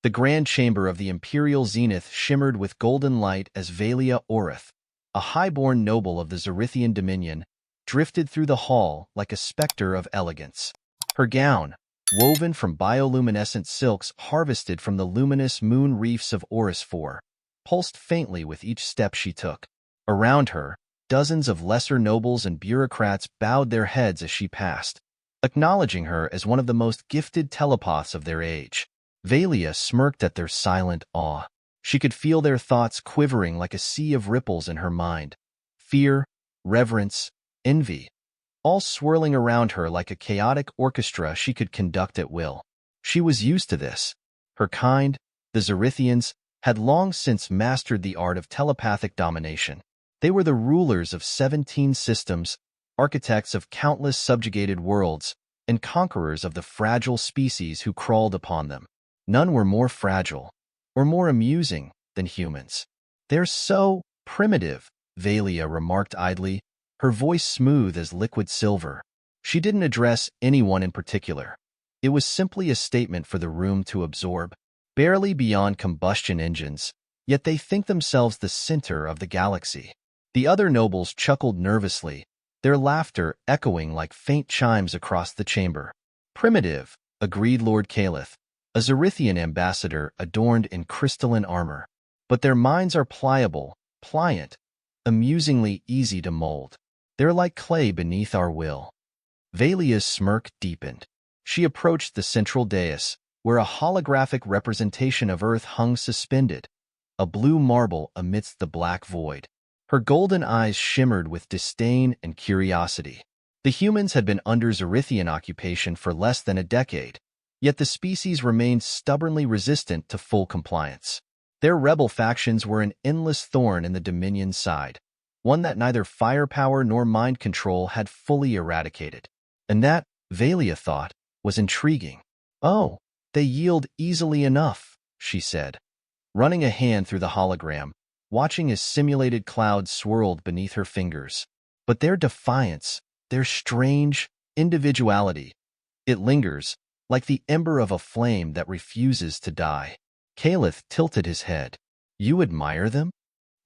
The grand chamber of the imperial zenith shimmered with golden light as Velia Orith, a high-born noble of the Zerithian dominion, drifted through the hall like a specter of elegance. Her gown, woven from bioluminescent silks harvested from the luminous moon reefs of Oris IV, pulsed faintly with each step she took. Around her, dozens of lesser nobles and bureaucrats bowed their heads as she passed, acknowledging her as one of the most gifted telepaths of their age. Velia smirked at their silent awe. She could feel their thoughts quivering like a sea of ripples in her mind. Fear, reverence, envy, all swirling around her like a chaotic orchestra she could conduct at will. She was used to this. Her kind, the Zerithians, had long since mastered the art of telepathic domination. They were the rulers of 17 systems, architects of countless subjugated worlds, and conquerors of the fragile species who crawled upon them. None were more fragile, or more amusing, than humans. "They're so primitive," Velia remarked idly, her voice smooth as liquid silver. She didn't address anyone in particular. It was simply a statement for the room to absorb. Barely beyond combustion engines, yet they think themselves the center of the galaxy. The other nobles chuckled nervously, their laughter echoing like faint chimes across the chamber. "Primitive," agreed Lord Caliph, a Zerithian ambassador adorned in crystalline armor. "But their minds are pliable, pliant, amusingly easy to mold. They're like clay beneath our will." Velia's smirk deepened. She approached the central dais, where a holographic representation of Earth hung suspended, a blue marble amidst the black void. Her golden eyes shimmered with disdain and curiosity. The humans had been under Zerithian occupation for less than a decade, yet the species remained stubbornly resistant to full compliance. Their rebel factions were an endless thorn in the Dominion's side, one that neither firepower nor mind control had fully eradicated. And that, Velia thought, was intriguing. "Oh, they yield easily enough," she said, running a hand through the hologram, watching as simulated clouds swirled beneath her fingers. "But their defiance, their strange individuality, it lingers, like the ember of a flame that refuses to die." Caliph tilted his head. "You admire them?"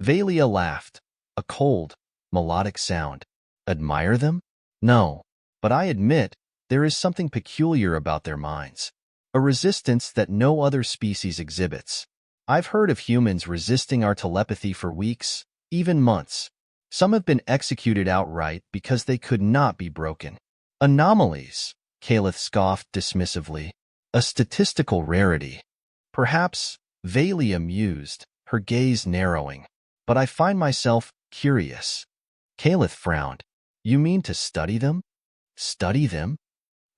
Velia laughed, a cold, melodic sound. "Admire them? No, but I admit there is something peculiar about their minds, a resistance that no other species exhibits. I've heard of humans resisting our telepathy for weeks, even months. Some have been executed outright because they could not be broken." "Anomalies," Caliph scoffed dismissively. "A statistical rarity." "Perhaps," Velia mused, her gaze narrowing. "But I find myself curious." Caliph frowned. "You mean to study them?" "Study them?"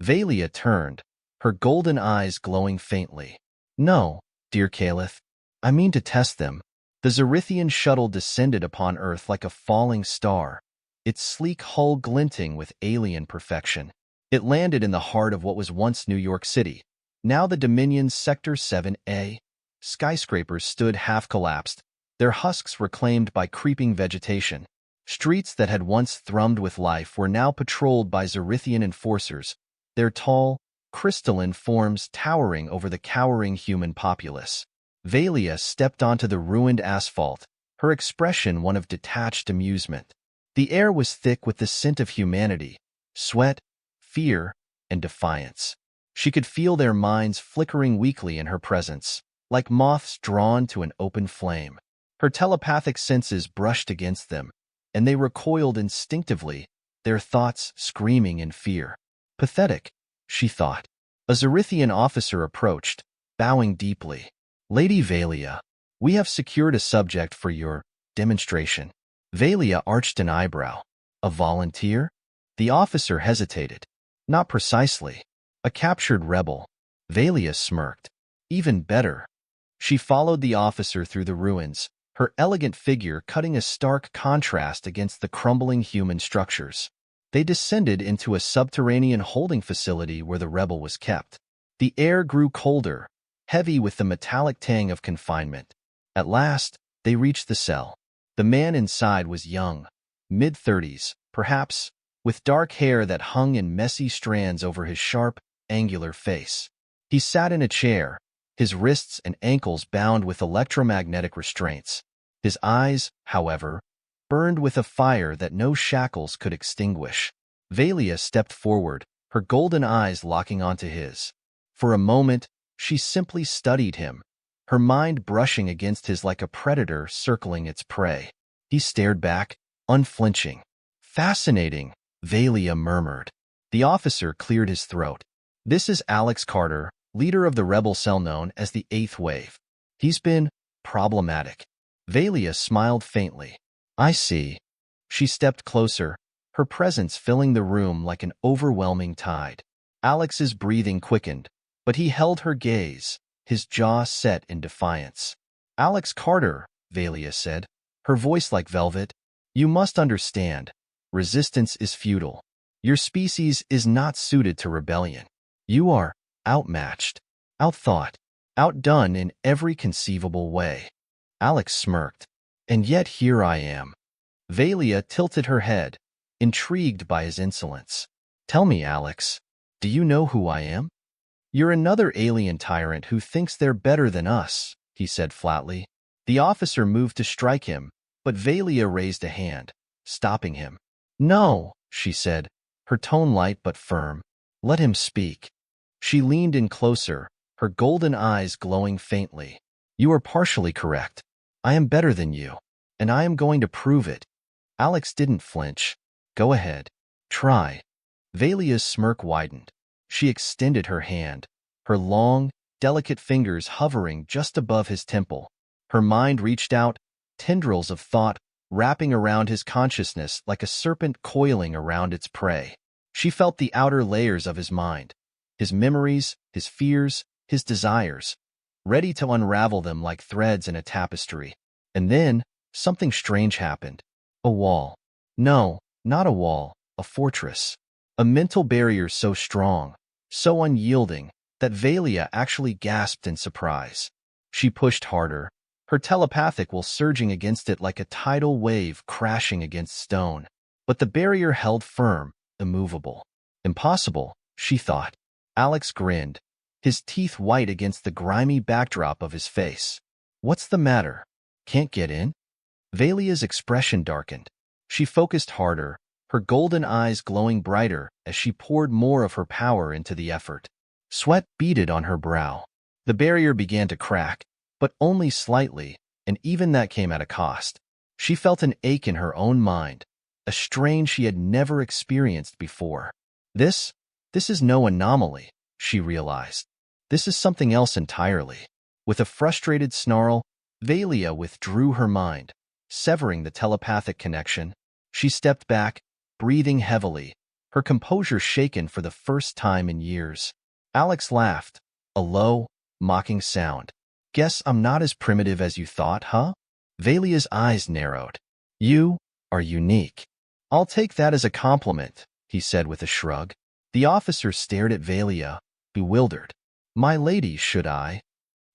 Velia turned, her golden eyes glowing faintly. "No, dear Caliph. I mean to test them." The Zerithian shuttle descended upon Earth like a falling star, its sleek hull glinting with alien perfection. It landed in the heart of what was once New York City, now the Dominion's Sector 7A. Skyscrapers stood half-collapsed, their husks reclaimed by creeping vegetation. Streets that had once thrummed with life were now patrolled by Zerithian enforcers, their tall, crystalline forms towering over the cowering human populace. Velia stepped onto the ruined asphalt, her expression one of detached amusement. The air was thick with the scent of humanity, sweat, fear, and defiance. She could feel their minds flickering weakly in her presence, like moths drawn to an open flame. Her telepathic senses brushed against them, and they recoiled instinctively, their thoughts screaming in fear. "Pathetic," she thought. A Zerithian officer approached, bowing deeply. "Lady Velia, we have secured a subject for your demonstration." Velia arched an eyebrow. "A volunteer?" The officer hesitated. "Not precisely. A captured rebel." Velia smirked. "Even better." She followed the officer through the ruins, her elegant figure cutting a stark contrast against the crumbling human structures. They descended into a subterranean holding facility where the rebel was kept. The air grew colder, heavy with the metallic tang of confinement. At last, they reached the cell. The man inside was young, mid-30s, perhaps, with dark hair that hung in messy strands over his sharp, angular face. He sat in a chair, his wrists and ankles bound with electromagnetic restraints. His eyes, however, burned with a fire that no shackles could extinguish. Velia stepped forward, her golden eyes locking onto his. For a moment, she simply studied him, her mind brushing against his like a predator circling its prey. He stared back, unflinching. "Fascinating," Velia murmured. The officer cleared his throat. "This is Alex Carter, leader of the rebel cell known as the Eighth Wave. He's been problematic." Velia smiled faintly. "I see." She stepped closer, her presence filling the room like an overwhelming tide. Alex's breathing quickened, but he held her gaze, his jaw set in defiance. "Alex Carter," Velia said, her voice like velvet, "you must understand. Resistance is futile. Your species is not suited to rebellion. You are outmatched, outthought, outdone in every conceivable way." Alex smirked. "And yet here I am." Velia tilted her head, intrigued by his insolence. "Tell me, Alex, do you know who I am?" "You're another alien tyrant who thinks they're better than us," he said flatly. The officer moved to strike him, but Velia raised a hand, stopping him. "No," she said, her tone light but firm. "Let him speak." She leaned in closer, her golden eyes glowing faintly. "You are partially correct. I am better than you, and I am going to prove it." Alex didn't flinch. "Go ahead. Try." Velia's smirk widened. She extended her hand, her long, delicate fingers hovering just above his temple. Her mind reached out, tendrils of thought wrapping around his consciousness like a serpent coiling around its prey. She felt the outer layers of his mind, his memories, his fears, his desires, ready to unravel them like threads in a tapestry. And then, something strange happened. A wall. No, not a wall, a fortress. A mental barrier so strong, so unyielding, that Velia actually gasped in surprise. She pushed harder, her telepathic will surging against it like a tidal wave crashing against stone. But the barrier held firm, immovable. "Impossible," she thought. Alex grinned, his teeth white against the grimy backdrop of his face. "What's the matter? Can't get in?" Velia's expression darkened. She focused harder, her golden eyes glowing brighter as she poured more of her power into the effort. Sweat beaded on her brow. The barrier began to crack, but only slightly, and even that came at a cost. She felt an ache in her own mind, a strain she had never experienced before. This is no anomaly, she realized. This is something else entirely. With a frustrated snarl, Velia withdrew her mind, severing the telepathic connection. She stepped back, breathing heavily, her composure shaken for the first time in years. Alex laughed, a low, mocking sound. "Guess I'm not as primitive as you thought, huh?" Velia's eyes narrowed. "You are unique." "I'll take that as a compliment," he said with a shrug. The officer stared at Velia, bewildered. "My lady, should I?"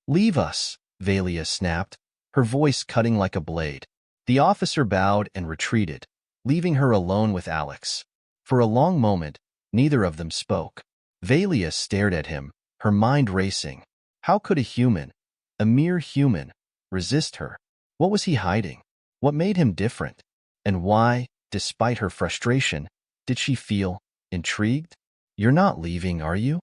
"Leave us," Velia snapped, her voice cutting like a blade. The officer bowed and retreated, leaving her alone with Alex. For a long moment, neither of them spoke. Velia stared at him, her mind racing. How could a human, a mere human, resist her? What was he hiding? What made him different? And why, despite her frustration, did she feel intrigued? "You're not leaving, are you?"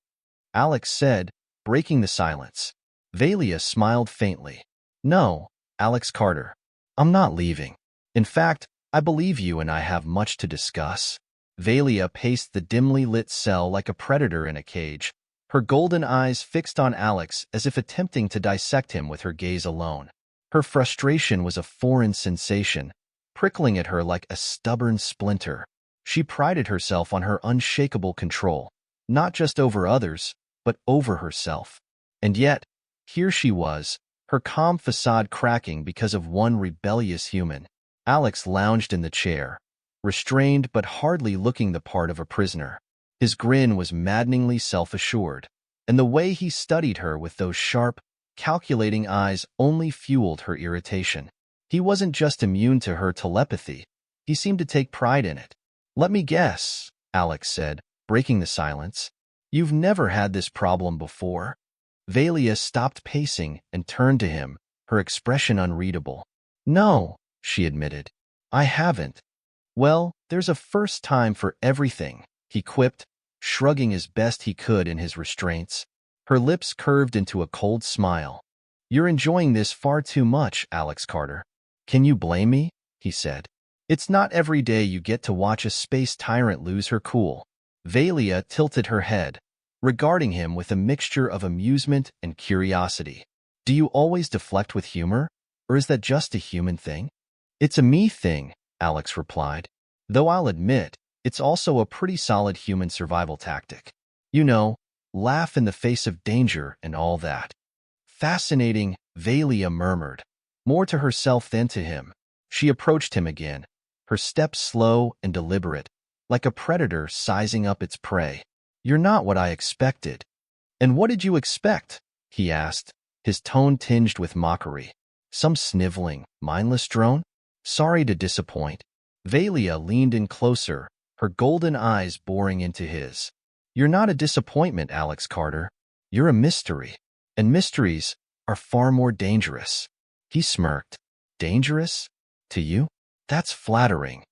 Alex said, breaking the silence. Velia smiled faintly. "No, Alex Carter. I'm not leaving. In fact, I believe you and I have much to discuss." Velia paced the dimly lit cell like a predator in a cage, her golden eyes fixed on Alex as if attempting to dissect him with her gaze alone. Her frustration was a foreign sensation, prickling at her like a stubborn splinter. She prided herself on her unshakable control, not just over others, but over herself. And yet, here she was, her calm facade cracking because of one rebellious human. Alex lounged in the chair, restrained but hardly looking the part of a prisoner. His grin was maddeningly self-assured, and the way he studied her with those sharp, calculating eyes only fueled her irritation. He wasn't just immune to her telepathy, he seemed to take pride in it. "Let me guess," Alex said, breaking the silence. "You've never had this problem before?" Velia stopped pacing and turned to him, her expression unreadable. "No," she admitted. "I haven't." "Well, there's a first time for everything," he quipped, shrugging as best he could in his restraints. Her lips curved into a cold smile. "You're enjoying this far too much, Alex Carter." "Can you blame me?" he said. "It's not every day you get to watch a space tyrant lose her cool." Velia tilted her head, regarding him with a mixture of amusement and curiosity. "Do you always deflect with humor, or is that just a human thing?" "It's a me thing," Alex replied. "Though I'll admit, it's also a pretty solid human survival tactic. You know, laugh in the face of danger and all that." "Fascinating," Velia murmured, more to herself than to him. She approached him again, her steps slow and deliberate, like a predator sizing up its prey. "You're not what I expected." "And what did you expect?" he asked, his tone tinged with mockery. "Some sniveling, mindless drone? Sorry to disappoint." Velia leaned in closer, her golden eyes boring into his. "You're not a disappointment, Alex Carter. You're a mystery. And mysteries are far more dangerous." He smirked. "Dangerous? To you? That's flattering."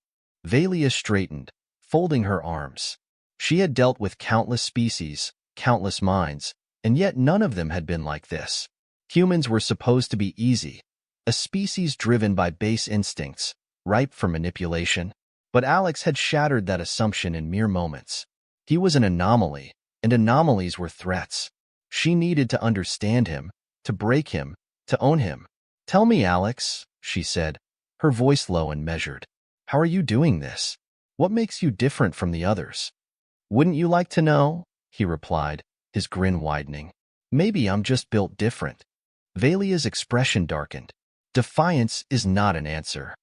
Velia straightened, folding her arms. She had dealt with countless species, countless minds, and yet none of them had been like this. Humans were supposed to be easy, a species driven by base instincts, ripe for manipulation. But Alex had shattered that assumption in mere moments. He was an anomaly, and anomalies were threats. She needed to understand him, to break him, to own him. "Tell me, Alex," she said, her voice low and measured. "How are you doing this? What makes you different from the others?" "Wouldn't you like to know?" he replied, his grin widening. "Maybe I'm just built different." Velia's expression darkened. Defiance is not an answer.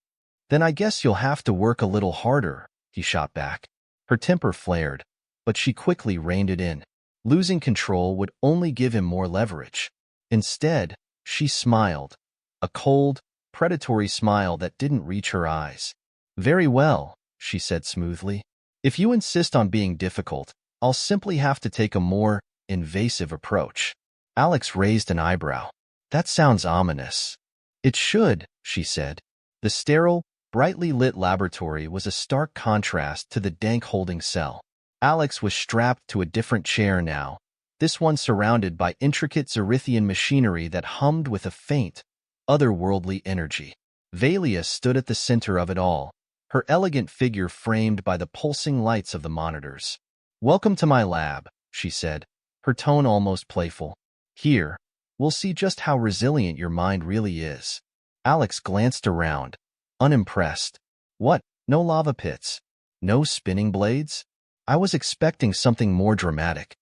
"Then I guess you'll have to work a little harder," he shot back. Her temper flared, but she quickly reined it in. Losing control would only give him more leverage. Instead, she smiled, a cold, predatory smile that didn't reach her eyes. "Very well," she said smoothly. "If you insist on being difficult, I'll simply have to take a more invasive approach." Alex raised an eyebrow. "That sounds ominous." "It should," she said. The sterile, brightly lit laboratory was a stark contrast to the dank holding cell. Alex was strapped to a different chair now, this one surrounded by intricate Zerithian machinery that hummed with a faint, otherworldly energy. Velia stood at the center of it all, her elegant figure framed by the pulsing lights of the monitors. "Welcome to my lab," she said, her tone almost playful. "Here, we'll see just how resilient your mind really is." Alex glanced around, unimpressed. "What? No lava pits? No spinning blades? I was expecting something more dramatic."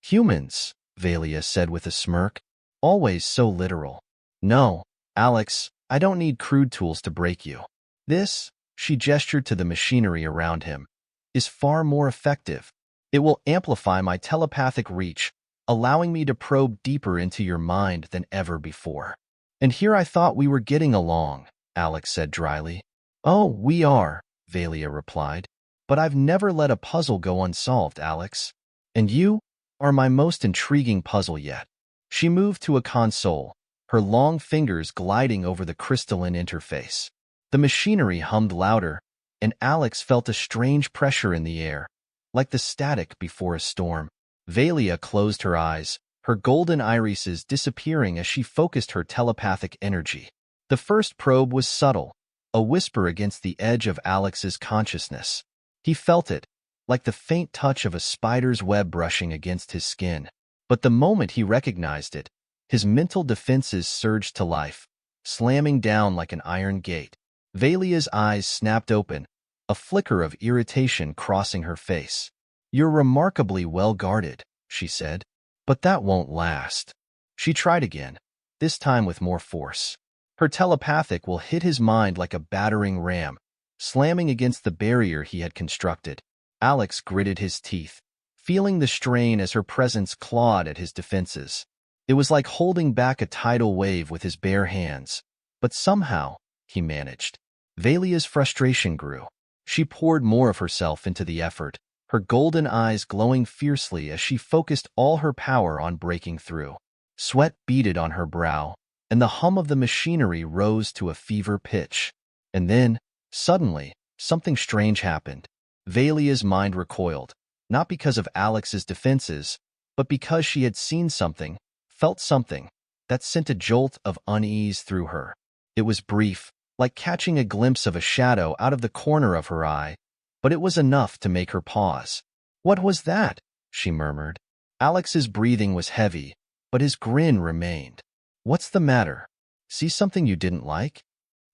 "Humans," Velia said with a smirk, "always so literal." "No, Alex, I don't need crude tools to break you. This," she gestured to the machinery around him, "is far more effective. It will amplify my telepathic reach, allowing me to probe deeper into your mind than ever before." "And here I thought we were getting along," Alex said dryly. "Oh, we are," Velia replied. "But I've never let a puzzle go unsolved, Alex. And you are my most intriguing puzzle yet." She moved to a console, her long fingers gliding over the crystalline interface. The machinery hummed louder, and Alex felt a strange pressure in the air, like the static before a storm. Velia closed her eyes, her golden irises disappearing as she focused her telepathic energy. The first probe was subtle, a whisper against the edge of Alex's consciousness. He felt it, like the faint touch of a spider's web brushing against his skin. But the moment he recognized it, his mental defenses surged to life, slamming down like an iron gate. Velia's eyes snapped open, a flicker of irritation crossing her face. "You're remarkably well guarded," she said. "But that won't last." She tried again, this time with more force. Her telepathic will hit his mind like a battering ram, slamming against the barrier he had constructed. Alex gritted his teeth, feeling the strain as her presence clawed at his defenses. It was like holding back a tidal wave with his bare hands. But somehow, he managed. Velia's frustration grew. She poured more of herself into the effort, her golden eyes glowing fiercely as she focused all her power on breaking through. Sweat beaded on her brow, and the hum of the machinery rose to a fever pitch. And then, suddenly, something strange happened. Velia's mind recoiled, not because of Alex's defenses, but because she had seen something, felt something, that sent a jolt of unease through her. It was brief, like catching a glimpse of a shadow out of the corner of her eye, but it was enough to make her pause. "What was that?" she murmured. Alex's breathing was heavy, but his grin remained. "What's the matter? See something you didn't like?"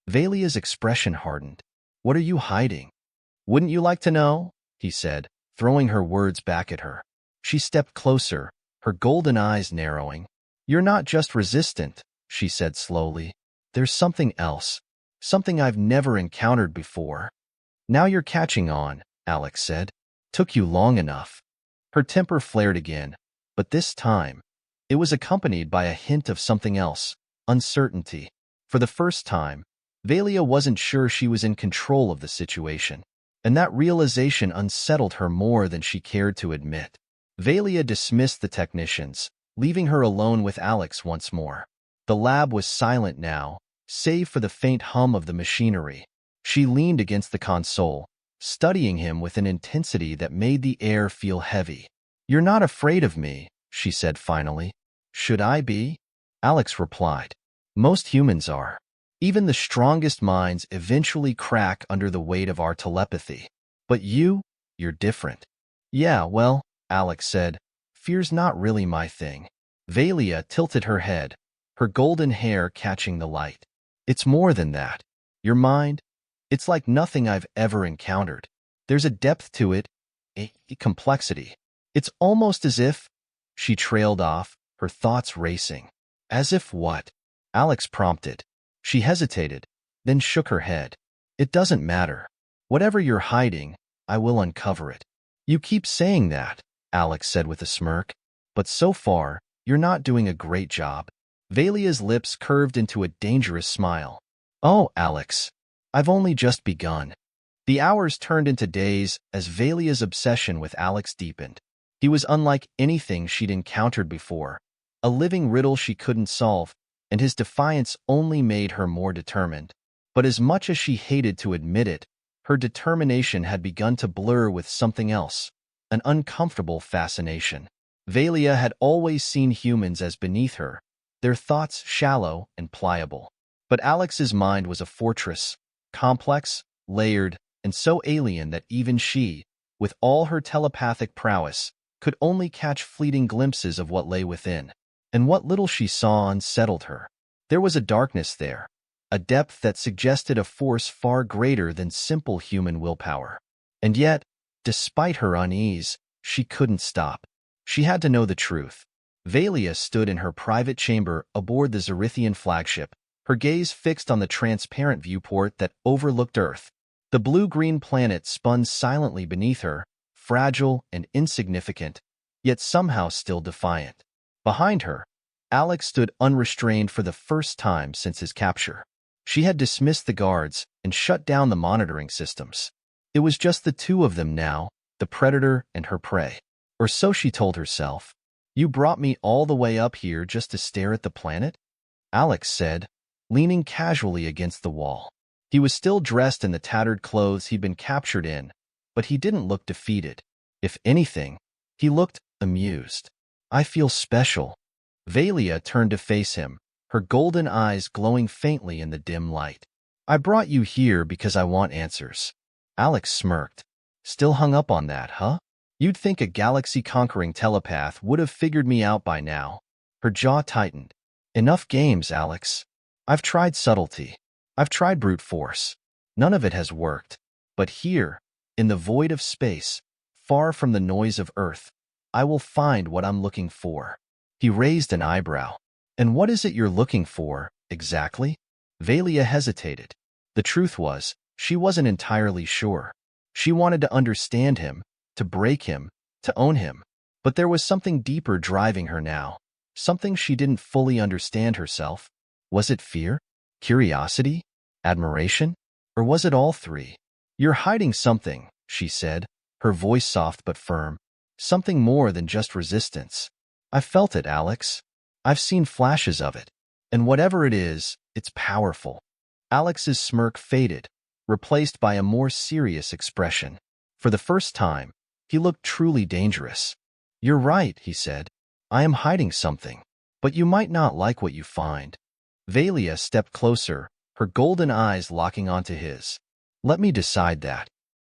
Velia's expression hardened. "What are you hiding?" "Wouldn't you like to know?" he said, throwing her words back at her. She stepped closer, her golden eyes narrowing. "You're not just resistant," she said slowly. "There's something else, something I've never encountered before." "Now you're catching on," Alex said. "Took you long enough." Her temper flared again, but this time, it was accompanied by a hint of something else, uncertainty. For the first time, Velia wasn't sure she was in control of the situation, and that realization unsettled her more than she cared to admit. Velia dismissed the technicians, leaving her alone with Alex once more. The lab was silent now, save for the faint hum of the machinery. She leaned against the console, studying him with an intensity that made the air feel heavy. "You're not afraid of me," she said finally. "Should I be?" Alex replied. "Most humans are. Even the strongest minds eventually crack under the weight of our telepathy. But you're different." "Yeah, well," Alex said, "fear's not really my thing." Velia tilted her head, her golden hair catching the light. "It's more than that. Your mind, it's like nothing I've ever encountered. There's a depth to it, a complexity. It's almost as if—" She trailed off, her thoughts racing. "As if what?" Alex prompted. She hesitated, then shook her head. "It doesn't matter. Whatever you're hiding, I will uncover it." "You keep saying that," Alex said with a smirk, "but so far, you're not doing a great job." Velia's lips curved into a dangerous smile. "Oh, Alex, I've only just begun." The hours turned into days as Velia's obsession with Alex deepened. He was unlike anything she'd encountered before, a living riddle she couldn't solve, and his defiance only made her more determined. But as much as she hated to admit it, her determination had begun to blur with something else, an uncomfortable fascination. Velia had always seen humans as beneath her, their thoughts shallow and pliable. But Alex's mind was a fortress, complex, layered, and so alien that even she, with all her telepathic prowess, could only catch fleeting glimpses of what lay within. And what little she saw unsettled her. There was a darkness there, a depth that suggested a force far greater than simple human willpower. And yet, despite her unease, she couldn't stop. She had to know the truth. Velia stood in her private chamber aboard the Zerithian flagship, her gaze fixed on the transparent viewport that overlooked Earth. The blue-green planet spun silently beneath her, fragile and insignificant, yet somehow still defiant. Behind her, Alex stood unrestrained for the first time since his capture. She had dismissed the guards and shut down the monitoring systems. It was just the two of them now, the predator and her prey. Or so she told herself. "You brought me all the way up here just to stare at the planet?" Alex said, leaning casually against the wall. He was still dressed in the tattered clothes he'd been captured in, but he didn't look defeated. If anything, he looked amused. "I feel special." Velia turned to face him, her golden eyes glowing faintly in the dim light. "I brought you here because I want answers." Alex smirked. "Still hung up on that, huh? You'd think a galaxy-conquering telepath would have figured me out by now." Her jaw tightened. "Enough games, Alex. I've tried subtlety. I've tried brute force. None of it has worked. But here, in the void of space, far from the noise of Earth, I will find what I'm looking for." He raised an eyebrow. "And what is it you're looking for, exactly?" Velia hesitated. The truth was, she wasn't entirely sure. She wanted to understand him, to break him, to own him. But there was something deeper driving her now, something she didn't fully understand herself. Was it fear? Curiosity? Admiration? Or was it all three? "You're hiding something," she said, her voice soft but firm. "Something more than just resistance." "I felt it, Alex. I've seen flashes of it. And whatever it is, it's powerful. Alex's smirk faded, replaced by a more serious expression. For the first time, he looked truly dangerous. You're right, he said. I am hiding something, but you might not like what you find. Velia stepped closer, her golden eyes locking onto his. Let me decide that.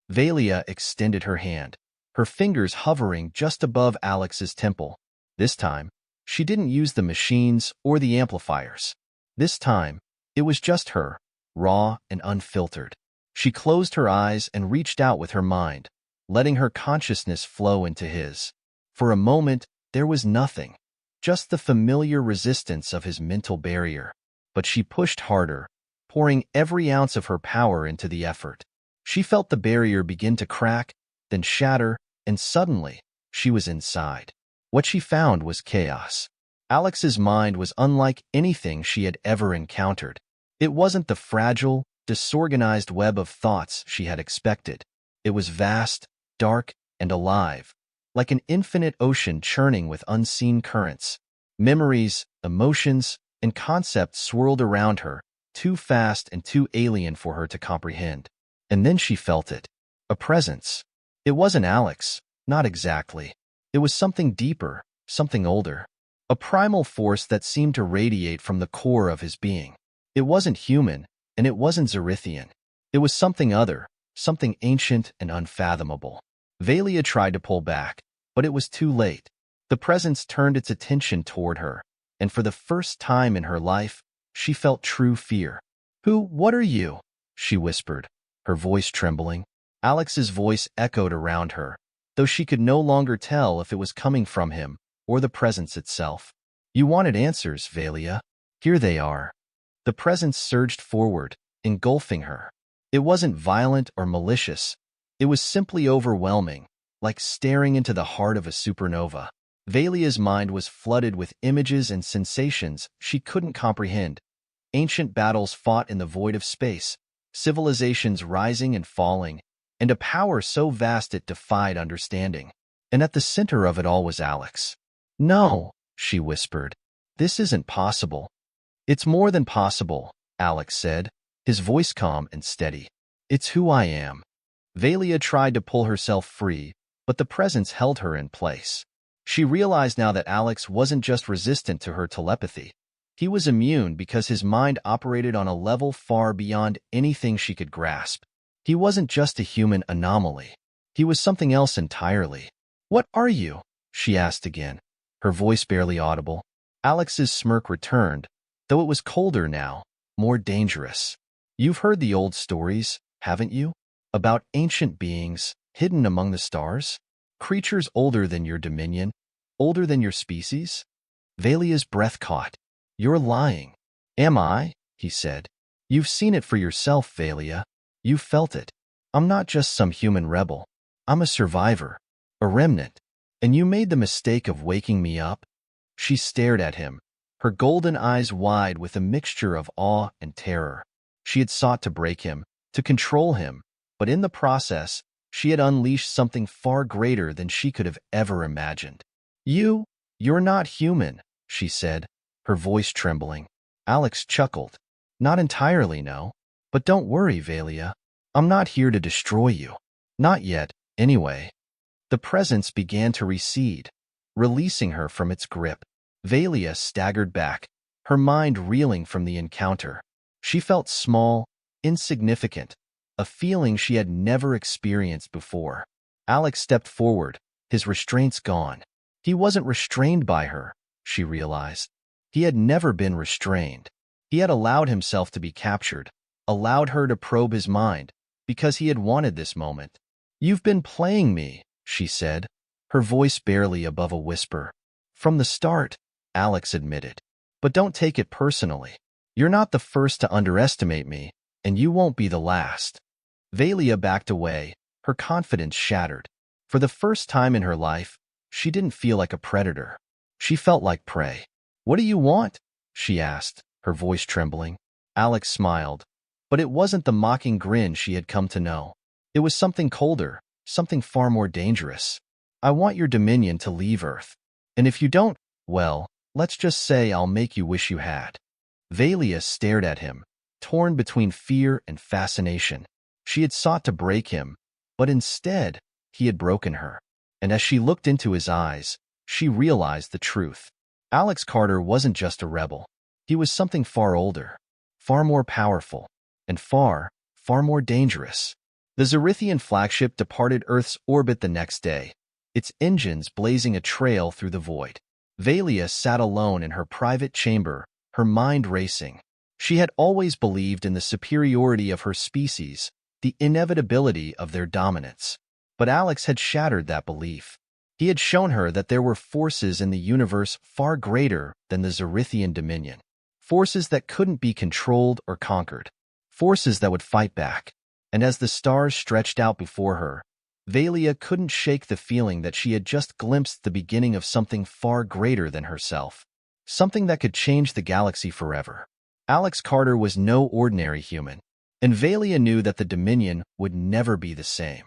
Velia extended her hand, her fingers hovering just above Alex's temple. This time, she didn't use the machines or the amplifiers. This time, it was just her, raw and unfiltered. She closed her eyes and reached out with her mind, letting her consciousness flow into his. For a moment, there was nothing, just the familiar resistance of his mental barrier. But she pushed harder, pouring every ounce of her power into the effort. She felt the barrier begin to crack, then shatter, and suddenly, she was inside. What she found was chaos. Alex's mind was unlike anything she had ever encountered. It wasn't the fragile, disorganized web of thoughts she had expected. It was vast, dark, and alive, like an infinite ocean churning with unseen currents. Memories, emotions, and concepts swirled around her, too fast and too alien for her to comprehend. And then she felt it. A presence. It wasn't Alex, not exactly. It was something deeper, something older. A primal force that seemed to radiate from the core of his being. It wasn't human, and it wasn't Zerithian. It was something other, something ancient and unfathomable. Velia tried to pull back, but it was too late. The presence turned its attention toward her, and for the first time in her life, she felt true fear. What are you? She whispered, her voice trembling. Alex's voice echoed around her, though she could no longer tell if it was coming from him or the presence itself. You wanted answers, Velia. Here they are. The presence surged forward, engulfing her. It wasn't violent or malicious. It was simply overwhelming, like staring into the heart of a supernova. Velia's mind was flooded with images and sensations she couldn't comprehend. Ancient battles fought in the void of space, civilizations rising and falling, and a power so vast it defied understanding. And at the center of it all was Alex. No, she whispered. This isn't possible. It's more than possible, Alex said, his voice calm and steady. It's who I am. Velia tried to pull herself free, but the presence held her in place. She realized now that Alex wasn't just resistant to her telepathy. He was immune because his mind operated on a level far beyond anything she could grasp. He wasn't just a human anomaly. He was something else entirely. What are you? She asked again, her voice barely audible. Alex's smirk returned, though it was colder now, more dangerous. You've heard the old stories, haven't you? About ancient beings hidden among the stars? Creatures older than your dominion, older than your species? Velia's breath caught. You're lying. Am I? He said. You've seen it for yourself, Velia. You've felt it. I'm not just some human rebel. I'm a survivor, a remnant. And you made the mistake of waking me up? She stared at him, her golden eyes wide with a mixture of awe and terror. She had sought to break him, to control him, but in the process, she had unleashed something far greater than she could have ever imagined. You're not human, she said, her voice trembling. Alex chuckled. Not entirely, no. But don't worry, Velia. I'm not here to destroy you. Not yet, anyway. The presence began to recede, releasing her from its grip. Velia staggered back, her mind reeling from the encounter. She felt small, insignificant, a feeling she had never experienced before. Alex stepped forward, his restraints gone. He wasn't restrained by her, she realized. He had never been restrained. He had allowed himself to be captured, allowed her to probe his mind, because he had wanted this moment. You've been playing me, she said, her voice barely above a whisper. From the start, Alex admitted. But don't take it personally. You're not the first to underestimate me, and you won't be the last. Velia backed away, her confidence shattered. For the first time in her life, she didn't feel like a predator. She felt like prey. What do you want? She asked, her voice trembling. Alex smiled, but it wasn't the mocking grin she had come to know. It was something colder, something far more dangerous. I want your dominion to leave Earth. And if you don't, well, Let's just say I'll make you wish you had. Velia stared at him, torn between fear and fascination. She had sought to break him, but instead, he had broken her. And as she looked into his eyes, she realized the truth. Alex Carter wasn't just a rebel. He was something far older, far more powerful, and far more dangerous. The Zerithian flagship departed Earth's orbit the next day, its engines blazing a trail through the void. Velia sat alone in her private chamber, her mind racing. She had always believed in the superiority of her species, the inevitability of their dominance. But Alex had shattered that belief. He had shown her that there were forces in the universe far greater than the Zerithian dominion. Forces that couldn't be controlled or conquered. Forces that would fight back. And as the stars stretched out before her, Velia couldn't shake the feeling that she had just glimpsed the beginning of something far greater than herself. Something that could change the galaxy forever. Alex Carter was no ordinary human, and Velia knew that the Dominion would never be the same.